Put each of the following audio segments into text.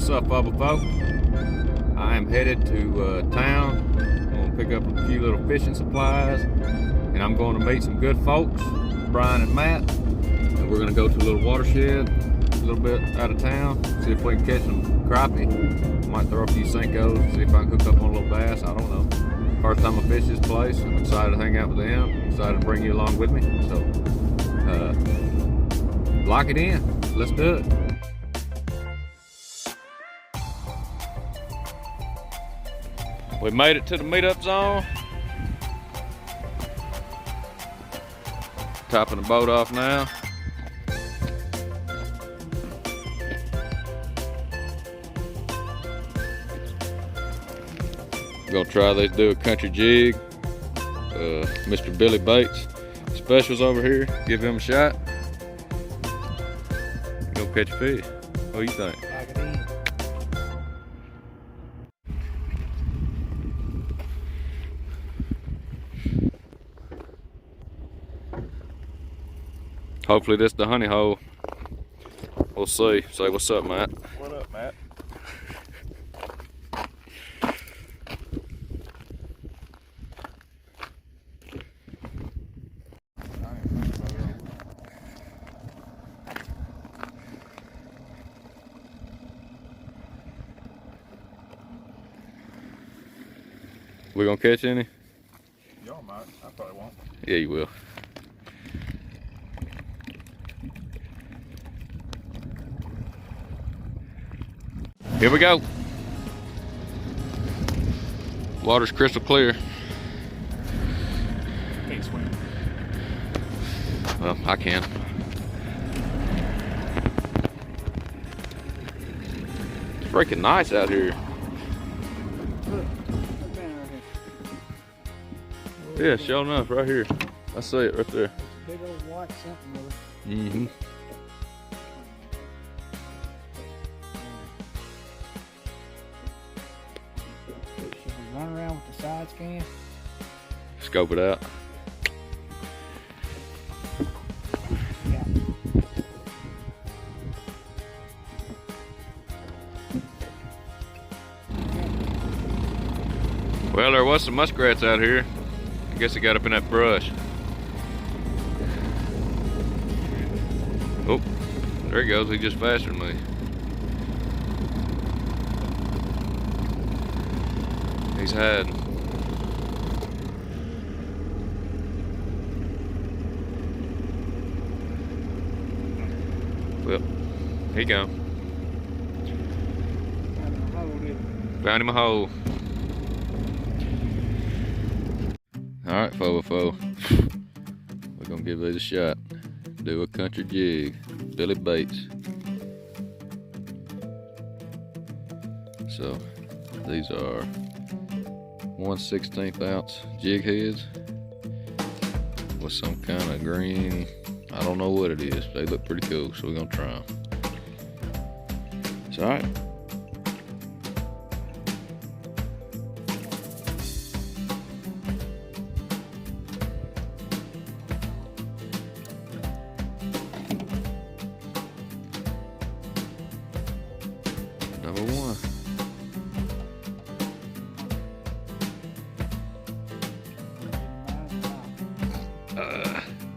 What's up, fobafo? I am headed to town. I'm gonna pick up a few little fishing supplies, and I'm going to meet some good folks, Brian and Matt. And we're gonna go to a little watershed, a little bit out of town, see if we can catch some crappie. Might throw a few Senkos, see if I can hook up on a little bass. I don't know. First time I fish this place. I'm excited to hang out with them. Excited to bring you along with me. So, lock it in. Let's do it. We made it to the meetup zone. Topping the boat off now. Gonna try this, do a country jig. Mr. Billy Bates specials over here. Give him a shot. Go catch a fish. What do you think? Hopefully this the honey hole. We'll see. Say what's up, Matt. What up, Matt? We gonna catch any? Y'all might. I probably won't. Yeah, you will. Here we go. Water's crystal clear. Can't swim. Well, I can. It's freaking nice out here. Yeah, sure enough, right here. I see it right there. Big old white something with it. Mm-hmm. Should we run around with the side scan? Scope it out. Yeah. Well, there was some muskrats out here. I guess it got up in that brush. Oh, there he goes. He just faster than me. He's hiding. Well, here you go. Found him a hole. Alright, fobafo. We're gonna give these a shot. Do a country jig. Billy Bates. So, these are 1/16 ounce jig heads with some kind of green. I don't know what it is. They look pretty cool, so we're gonna try them. It's alright. Number one.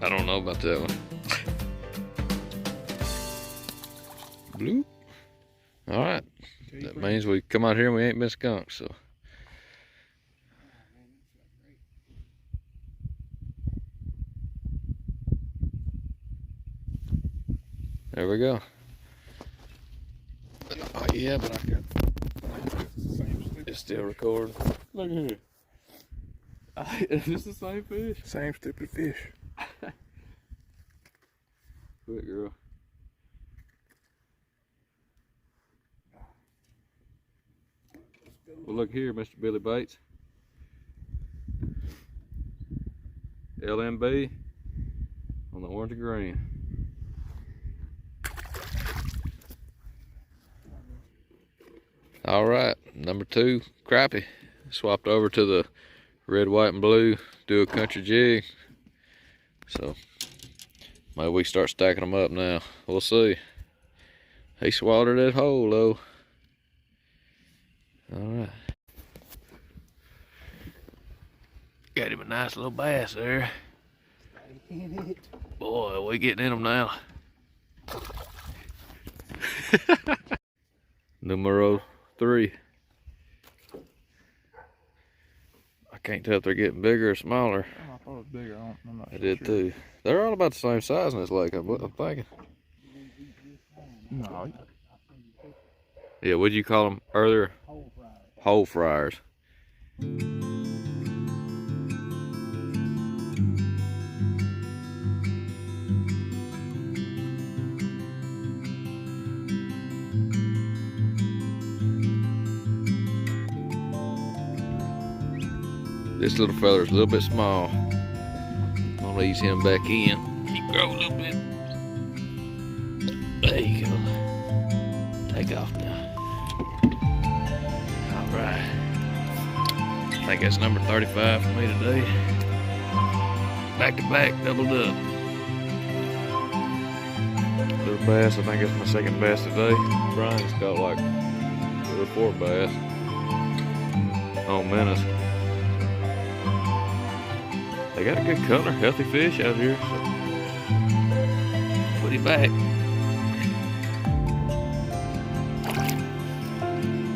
I don't know about that one. Blue. All right. That means we come out here and we ain't been skunked, so. There we go. Oh, yeah, but I got. It's still recording. Look here. Is this the same fish? Same stupid fish. Good girl. Well, look here, Mr. Billy Bates. LMB on the orange and green. All right, number 2, crappie. Swapped over to the red, white, and blue. Do a country jig. So maybe we start stacking them up now. We'll see. He swallowed that hole though. Alright. Got him a nice little bass there. Boy, we getting in them now. Numero 3. I can't tell if they're getting bigger or smaller. Oh, I thought it was bigger. I'm not I did sure. too. They're all about the same size in this lake, I'm thinking. No. Yeah, what'd you call them earlier? Hole fryers. This little feller's a little bit small. I'm gonna ease him back in. Keep growing a little bit. There you go. Take off now. Alright. I think that's number 35 for me today. Back to back, doubled up. Little bass, I think that's my second bass today. Brian's caught like 3 or 4 bass on Menace. They got a good color, healthy fish out here. So put him back.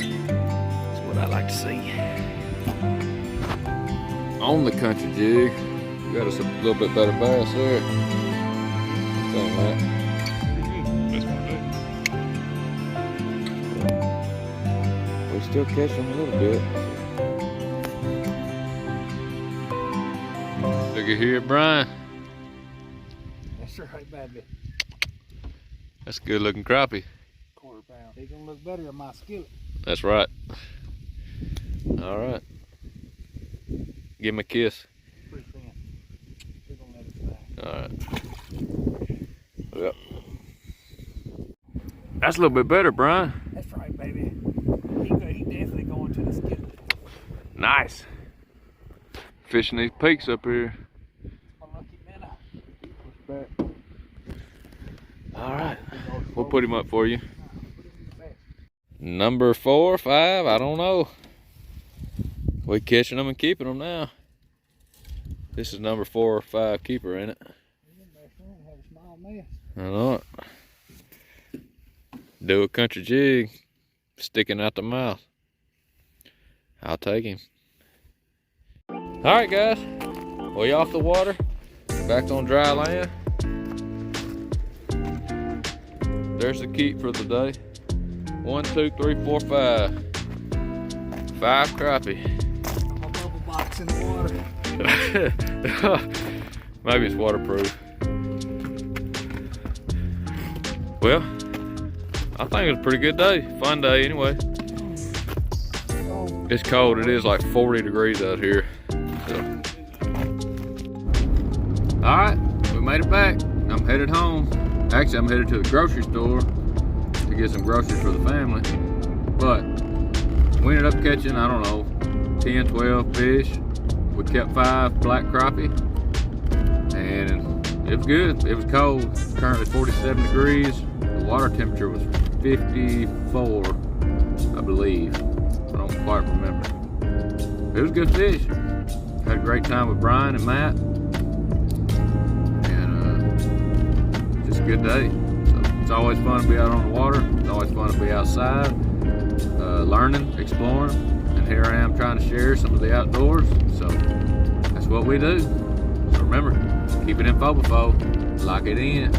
That's what I like to see. On the Kountry Jig, we got us a little bit better bass there. Something like that. We still catch them a little bit. Look at here, Brian. That's right, baby. That's a good looking crappie. Quarter pound. They're gonna look better in my skillet. That's right. All right. Give him a kiss. Pretty thin. They're gonna let it fly. All right. Yep. That's a little bit better, Brian. That's right, baby. He definitely going to the skillet. Nice. Fishing these peaks up here. My lucky minnow. Push back. All right. We'll put him up for you. Number 4 or 5, I don't know. We're catching them and keeping them now. This is number 4 or 5 keeper, ain't it? I know it. Do a Kountry Jig, sticking out the mouth. I'll take him. All right, guys. We off the water, back on dry land. There's the keep for the day. 1, 2, 3, 4, 5. 5 crappie. My bubble box in the water. Maybe it's waterproof. Well, I think it was a pretty good day. Fun day anyway. It's cold. It is like 40 degrees out here. So. All right, we made it back. I'm headed home. Actually, I'm headed to the grocery store to get some groceries for the family. But we ended up catching, I don't know, 10, 12 fish. We kept 5 black crappie. And it was good. It was cold. It's currently 47 degrees. The water temperature was 54, I believe. I don't quite remember. It was good fish. Had a great time with Brian and Matt. Just a good day. So it's always fun to be out on the water. It's always fun to be outside, learning, exploring. And here I am trying to share some of the outdoors. So that's what we do. So remember, keep it in fobafo, lock it in.